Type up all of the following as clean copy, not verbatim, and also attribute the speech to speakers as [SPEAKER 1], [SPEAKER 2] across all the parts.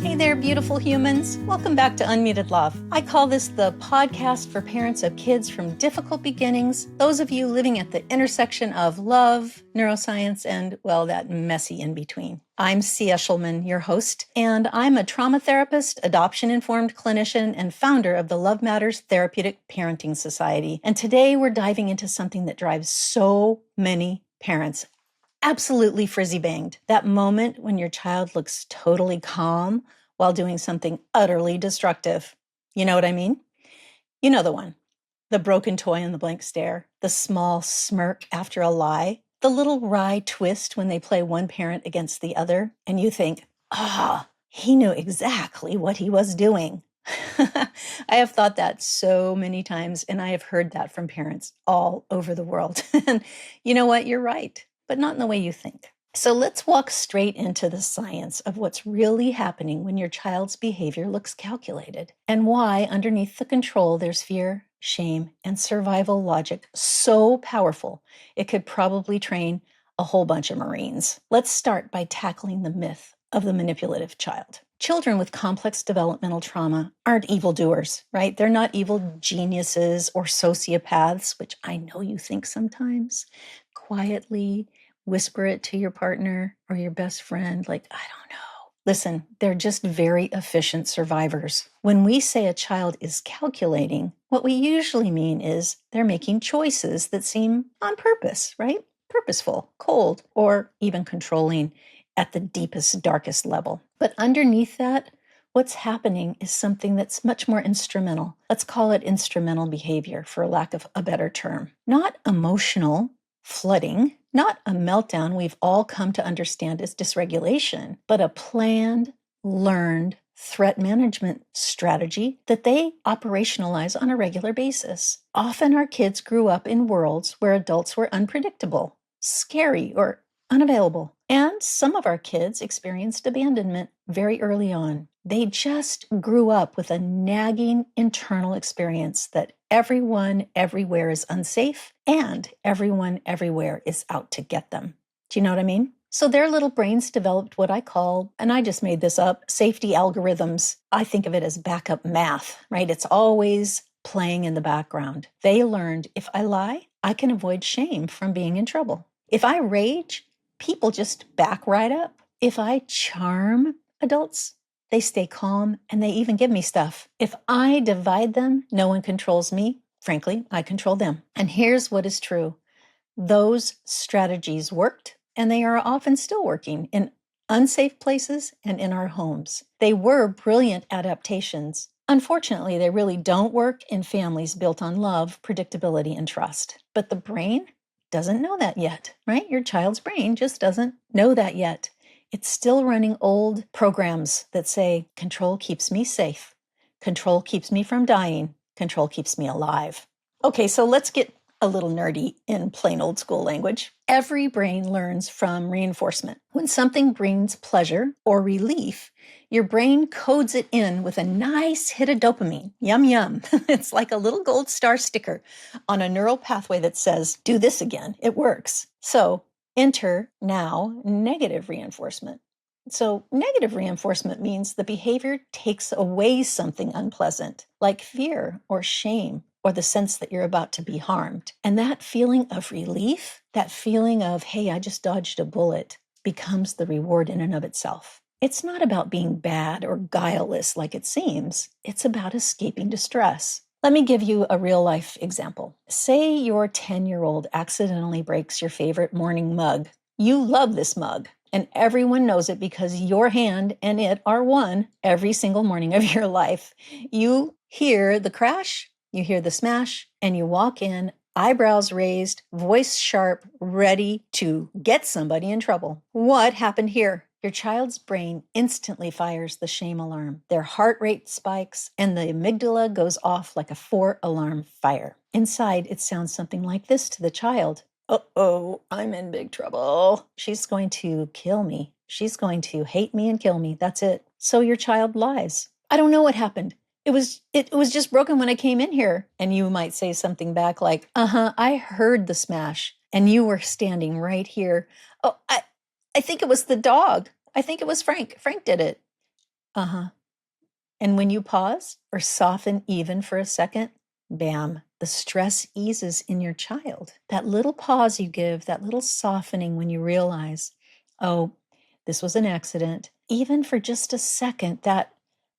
[SPEAKER 1] Hey there, beautiful humans. Welcome back to Unmuted Love. I call this the podcast for parents of kids from difficult beginnings, those of you living at the intersection of love, neuroscience, and, well, that messy in between. I'm C. Eshelman, your host, and I'm a trauma therapist, adoption-informed clinician, and founder of the Love Matters Therapeutic Parenting Society. And today we're diving into something that drives so many parents absolutely frizzy-banged. That moment when your child looks totally calm while doing something utterly destructive. You know what I mean? You know the one. The broken toy and the blank stare, the small smirk after a lie, the little wry twist when they play one parent against the other, and you think, he knew exactly what he was doing. I have thought that so many times, and I have heard that from parents all over the world. And you know what? You're right, but not in the way you think. So let's walk straight into the science of what's really happening when your child's behavior looks calculated, and why underneath the control there's fear, shame, and survival logic so powerful it could probably train a whole bunch of Marines. Let's start by tackling the myth of the manipulative child. Children with complex developmental trauma aren't evildoers, right? They're not evil geniuses or sociopaths, which I know you think sometimes. Quietly whisper it to your partner or your best friend, like, I don't know. Listen, they're just very efficient survivors. When we say a child is calculating, what we usually mean is they're making choices that seem on purpose, right? Purposeful, cold, or even controlling at the deepest, darkest level. But underneath that, what's happening is something that's much more instrumental. Let's call it instrumental behavior, for lack of a better term. Not emotional flooding, not a meltdown we've all come to understand as dysregulation, but a planned, learned threat management strategy that they operationalize on a regular basis. Often our kids grew up in worlds where adults were unpredictable, scary, or unavailable. And some of our kids experienced abandonment very early on. They just grew up with a nagging internal experience that everyone everywhere is unsafe and everyone everywhere is out to get them. Do you know what I mean? So their little brains developed what I call, and I just made this up, safety algorithms. I think of it as backup math, right? It's always playing in the background. They learned if I lie, I can avoid shame from being in trouble. If I rage, people just back right up. If I charm adults, they stay calm and they even give me stuff. If I divide them, no one controls me. Frankly, I control them. And here's what is true. Those strategies worked, and they are often still working in unsafe places and in our homes. They were brilliant adaptations. Unfortunately, they really don't work in families built on love, predictability, and trust. But the brain doesn't know that yet, right? Your child's brain just doesn't know that yet. It's still running old programs that say, control keeps me safe. Control keeps me from dying. Control keeps me alive. Okay, so let's get a little nerdy in plain old school language. Every brain learns from reinforcement. When something brings pleasure or relief, your brain codes it in with a nice hit of dopamine. Yum, yum. It's like a little gold star sticker on a neural pathway that says, do this again. It works. So enter now negative reinforcement. So negative reinforcement means the behavior takes away something unpleasant, like fear or shame, or the sense that you're about to be harmed. And that feeling of relief, that feeling of, hey, I just dodged a bullet, becomes the reward in and of itself. It's not about being bad or guileless like it seems. It's about escaping distress. Let me give you a real life example. Say your 10-year-old accidentally breaks your favorite morning mug. You love this mug, and everyone knows it because your hand and it are one every single morning of your life. You hear the crash, you hear the smash, and you walk in, eyebrows raised, voice sharp, ready to get somebody in trouble. What happened here? Your child's brain instantly fires the shame alarm. Their heart rate spikes, and the amygdala goes off like a 4-alarm fire. Inside, it sounds something like this to the child. Uh-oh, I'm in big trouble. She's going to kill me. She's going to hate me and kill me. That's it. So your child lies. I don't know what happened. It was just broken when I came in here. And you might say something back like, I heard the smash and you were standing right here. Oh, I think it was the dog. I think it was Frank. Frank did it. Uh-huh. And when you pause or soften even for a second, bam, the stress eases in your child. That little pause you give, that little softening when you realize, oh, this was an accident, even for just a second, that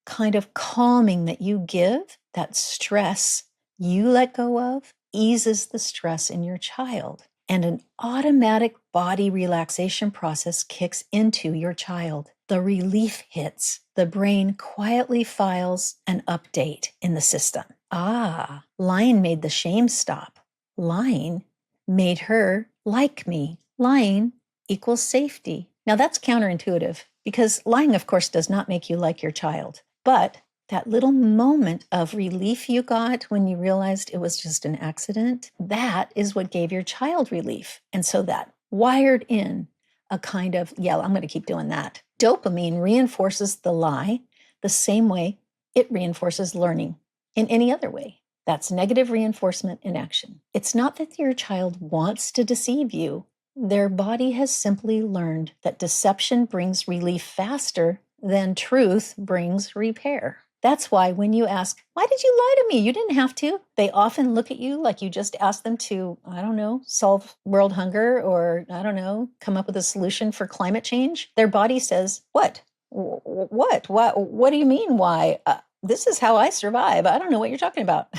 [SPEAKER 1] kind of calming that you give, that stress you let go of, eases the stress in your child. And an automatic body relaxation process kicks into your child. The relief hits. The brain quietly files an update in the system. Ah, lying made the shame stop. Lying made her like me. Lying equals safety. Now that's counterintuitive because lying, of course, does not make you like your child. But that little moment of relief you got when you realized it was just an accident, that is what gave your child relief. And so that wired in a kind of, yeah, I'm going to keep doing that. Dopamine reinforces the lie the same way it reinforces learning in any other way. That's negative reinforcement in action. It's not that your child wants to deceive you. Their body has simply learned that deception brings relief faster than truth brings repair. That's why when you ask, why did you lie to me? You didn't have to. They often look at you like you just asked them to, I don't know, solve world hunger or, I don't know, come up with a solution for climate change. Their body says, what? What do you mean? Why? This is how I survive. I don't know what you're talking about.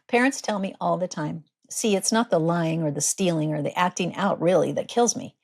[SPEAKER 1] Parents tell me all the time, see, it's not the lying or the stealing or the acting out really that kills me.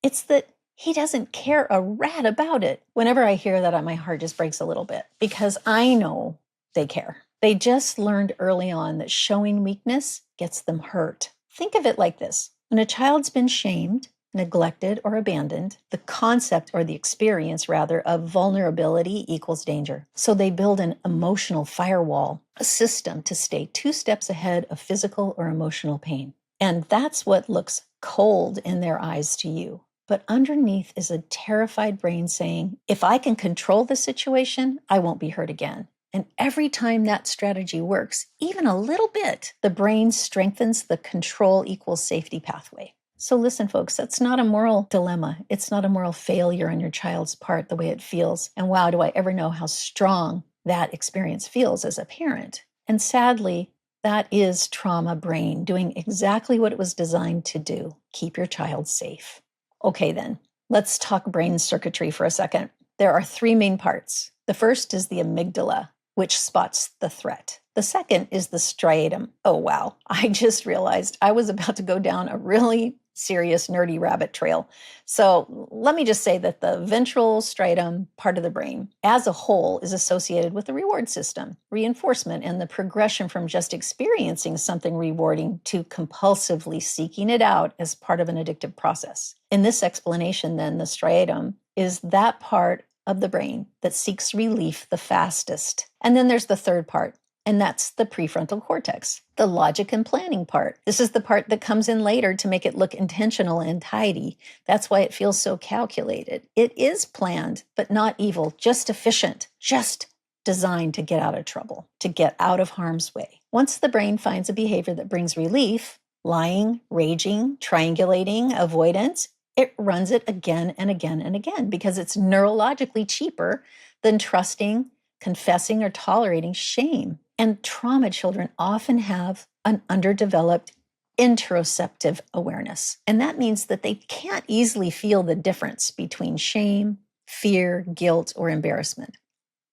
[SPEAKER 1] It's that he doesn't care a rat about it. Whenever I hear that, my heart just breaks a little bit because I know they care. They just learned early on that showing weakness gets them hurt. Think of it like this. When a child's been shamed, neglected, or abandoned, the concept or the experience rather of vulnerability equals danger. So they build an emotional firewall, a system to stay 2 steps ahead of physical or emotional pain. And that's what looks cold in their eyes to you. But underneath is a terrified brain saying, if I can control the situation, I won't be hurt again. And every time that strategy works, even a little bit, the brain strengthens the control equals safety pathway. So listen, folks, that's not a moral dilemma. It's not a moral failure on your child's part, the way it feels. And wow, do I ever know how strong that experience feels as a parent. And sadly, that is trauma brain doing exactly what it was designed to do, keep your child safe. Okay, then, let's talk brain circuitry for a second. There are 3 main parts. The first is the amygdala, which spots the threat. The second is the striatum. Oh, wow. I just realized I was about to go down a really serious nerdy rabbit trail. So let me just say that the ventral striatum part of the brain as a whole is associated with the reward system, reinforcement, and the progression from just experiencing something rewarding to compulsively seeking it out as part of an addictive process. In this explanation, then, the striatum is that part of the brain that seeks relief the fastest. And then there's the third part, and that's the prefrontal cortex, the logic and planning part. This is the part that comes in later to make it look intentional and tidy. That's why it feels so calculated. It is planned, but not evil, just efficient, just designed to get out of trouble, to get out of harm's way. Once the brain finds a behavior that brings relief, lying, raging, triangulating, avoidance, it runs it again and again and again because it's neurologically cheaper than trusting, confessing, or tolerating shame. And trauma children often have an underdeveloped interoceptive awareness. And that means that they can't easily feel the difference between shame, fear, guilt, or embarrassment.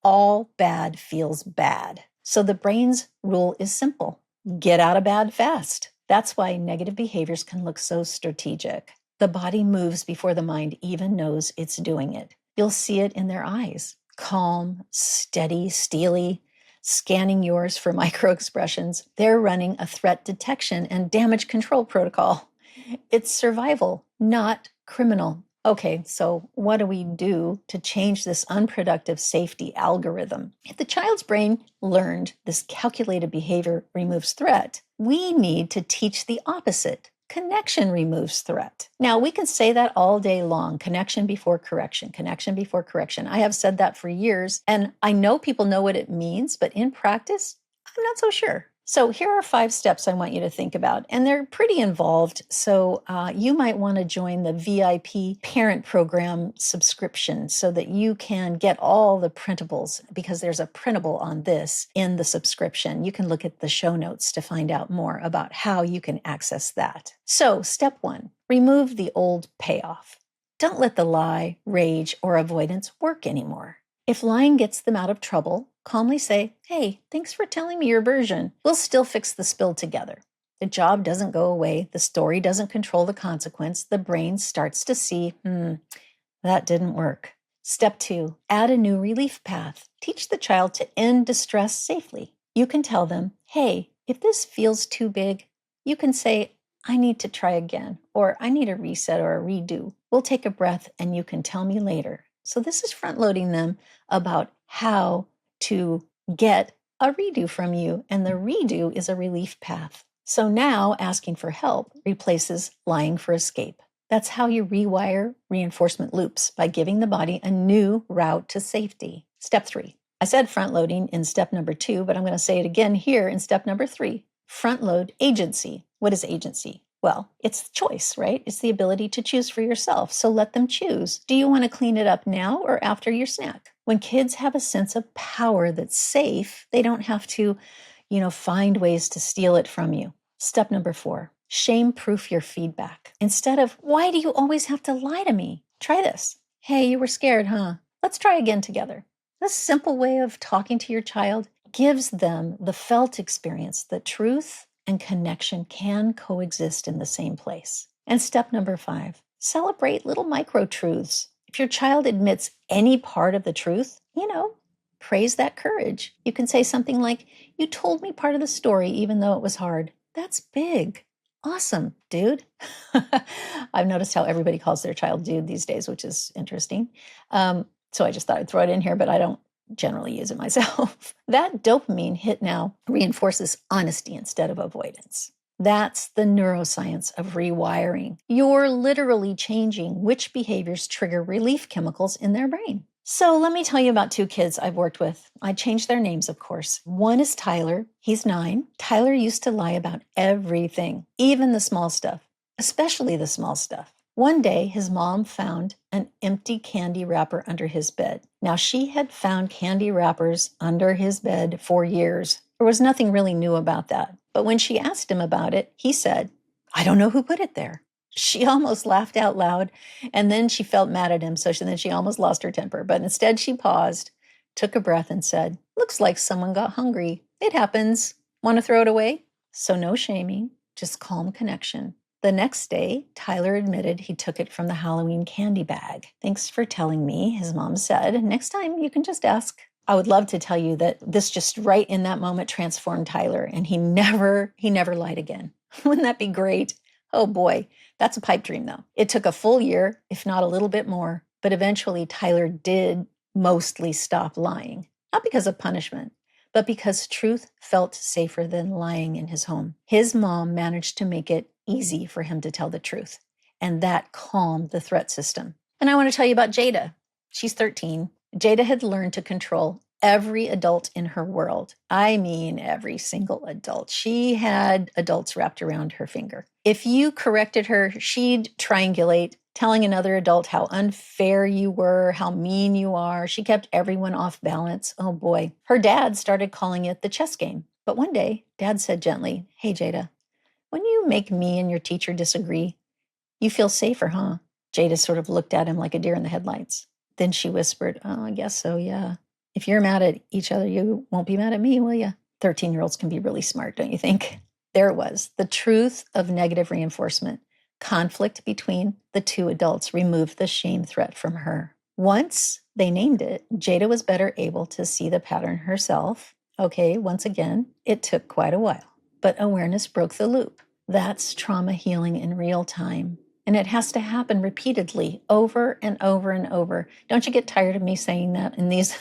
[SPEAKER 1] All bad feels bad. So the brain's rule is simple. Get out of bad fast. That's why negative behaviors can look so strategic. The body moves before the mind even knows it's doing it. You'll see it in their eyes. Calm, steady, steely, scanning yours for microexpressions. They're running a threat detection and damage control protocol. It's survival, not criminal. Okay, so what do we do to change this unproductive safety algorithm? If the child's brain learned this calculated behavior removes threat, we need to teach the opposite. Connection removes threat. Now, we can say that all day long, connection before correction, connection before correction. I have said that for years, and I know people know what it means, but in practice, I'm not so sure. So here are 5 steps I want you to think about, and they're pretty involved. So you might want to join the VIP parent program subscription so that you can get all the printables, because there's a printable on this in the subscription. You can look at the show notes to find out more about how you can access that. So step 1, remove the old payoff. Don't let the lie, rage, or avoidance work anymore. If lying gets them out of trouble, calmly say, "Hey, thanks for telling me your version. We'll still fix the spill together." The job doesn't go away. The story doesn't control the consequence. The brain starts to see, that didn't work. Step 2, add a new relief path. Teach the child to end distress safely. You can tell them, "Hey, if this feels too big," you can say, "I need to try again," or "I need a reset or a redo. We'll take a breath and you can tell me later." So this is front loading them about how to get a redo from you, and the redo is a relief path. So now asking for help replaces lying for escape. That's how you rewire reinforcement loops, by giving the body a new route to safety. Step 3. I said front loading in step number 2, but I'm going to say it again here in step number 3. Front load agency. What is agency? Well, it's choice, right? It's the ability to choose for yourself. So let them choose. Do you want to clean it up now or after your snack? When kids have a sense of power that's safe, they don't have to, find ways to steal it from you. Step number 4, shame-proof your feedback. Instead of, "Why do you always have to lie to me?" Try this. "Hey, you were scared, huh? Let's try again together." This simple way of talking to your child gives them the felt experience that truth and connection can coexist in the same place. And step number 5, celebrate little micro truths. If your child admits any part of the truth, praise that courage. You can say something like, "You told me part of the story even though it was hard. That's big. Awesome, dude." I've noticed how everybody calls their child dude these days, which is interesting. So I just thought I'd throw it in here, but I don't generally use it myself. That dopamine hit now reinforces honesty instead of avoidance. That's the neuroscience of rewiring. You're literally changing which behaviors trigger relief chemicals in their brain. So let me tell you about 2 kids I've worked with. I changed their names, of course. One is Tyler. He's 9. Tyler used to lie about everything, even the small stuff, especially the small stuff. One day, his mom found an empty candy wrapper under his bed. Now, she had found candy wrappers under his bed for years. There was nothing really new about that. But when she asked him about it, he said, "I don't know who put it there." She almost laughed out loud, and then she felt mad at him, so then she almost lost her temper. But instead, she paused, took a breath, and said, "Looks like someone got hungry. It happens. Want to throw it away?" So no shaming, just calm connection. The next day, Tyler admitted he took it from the Halloween candy bag. "Thanks for telling me," his mom said. "Next time you can just ask." I would love to tell you that this just right in that moment transformed Tyler, and he never lied again. Wouldn't that be great? Oh boy, that's a pipe dream though. It took a full year, if not a little bit more, but eventually Tyler did mostly stop lying. Not because of punishment, but because truth felt safer than lying in his home. His mom managed to make it easy for him to tell the truth, and that calmed the threat system. And I want to tell you about Jada. She's 13. Jada had learned to control every adult in her world. I mean, every single adult. She had adults wrapped around her finger. If you corrected her, she'd triangulate, telling another adult how unfair you were, how mean you are. She kept everyone off balance. Oh boy. Her dad started calling it the chess game. But one day, Dad said gently, "Hey, Jada, when you make me and your teacher disagree, you feel safer, huh?" Jada sort of looked at him like a deer in the headlights. Then she whispered, "Oh, I guess so, yeah. If you're mad at each other, you won't be mad at me, will you?" 13-year-olds can be really smart, don't you think? There it was, the truth of negative reinforcement. Conflict between the 2 adults removed the shame threat from her. Once they named it, Jada was better able to see the pattern herself. Okay, once again, it took quite a while, but awareness broke the loop. That's trauma healing in real time. And it has to happen repeatedly, over and over and over. Don't you get tired of me saying that in these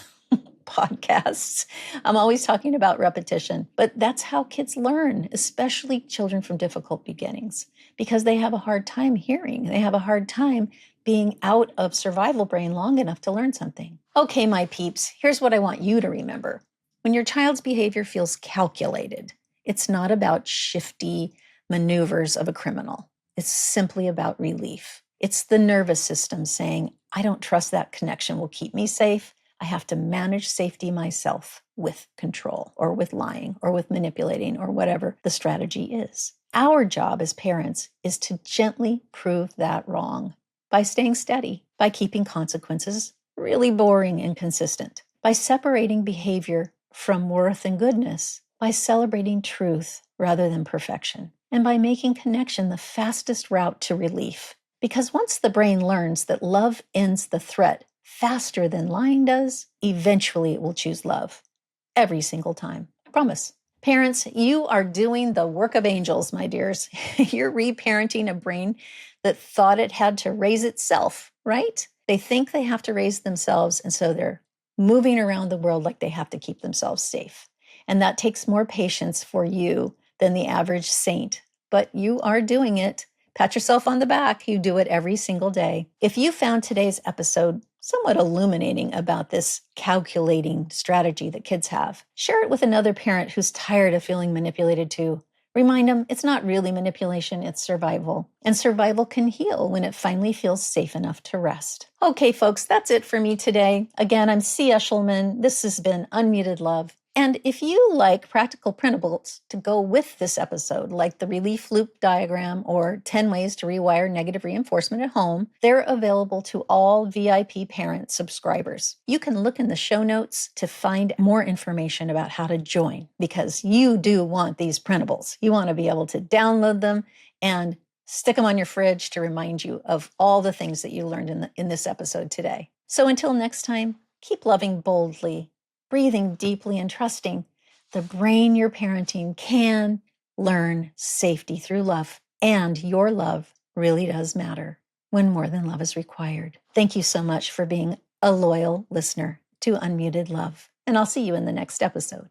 [SPEAKER 1] podcasts? I'm always talking about repetition, but that's how kids learn, especially children from difficult beginnings, because they have a hard time hearing. They have a hard time being out of survival brain long enough to learn something. Okay, my peeps, here's what I want you to remember. When your child's behavior feels calculated, It's not about shifty maneuvers of a criminal. It's simply about relief. It's the nervous system saying, I don't trust that connection will keep me safe. I have to manage safety myself with control or with lying or with manipulating or whatever the strategy is. Our job as parents is to gently prove that wrong by staying steady, by keeping consequences really boring and consistent, by separating behavior from worth and goodness, by celebrating truth rather than perfection, and by making connection the fastest route to relief. Because once the brain learns that love ends the threat faster than lying does, eventually it will choose love. Every single time. I promise. Parents, you are doing the work of angels, my dears. You're reparenting a brain that thought it had to raise itself, right? They think they have to raise themselves, and so they're moving around the world like they have to keep themselves safe. And that takes more patience for you than the average saint. But you are doing it. Pat yourself on the back. You do it every single day. If you found today's episode somewhat illuminating about this calculating strategy that kids have, share it with another parent who's tired of feeling manipulated too. Remind them it's not really manipulation, it's survival. And survival can heal when it finally feels safe enough to rest. Okay, folks, that's it for me today. Again, I'm C. Eshelman. This has been Unmuted Love. And if you like practical printables to go with this episode, like the relief loop diagram or 10 ways to rewire negative reinforcement at home, they're available to all VIP parent subscribers. You can look in the show notes to find more information about how to join, because you do want these printables. You want to be able to download them and stick them on your fridge to remind you of all the things that you learned in this episode today. So until next time, keep loving boldly, breathing deeply and trusting the brain you're parenting can learn safety through love. And your love really does matter when more than love is required. Thank you so much for being a loyal listener to Unmuted Love. And I'll see you in the next episode.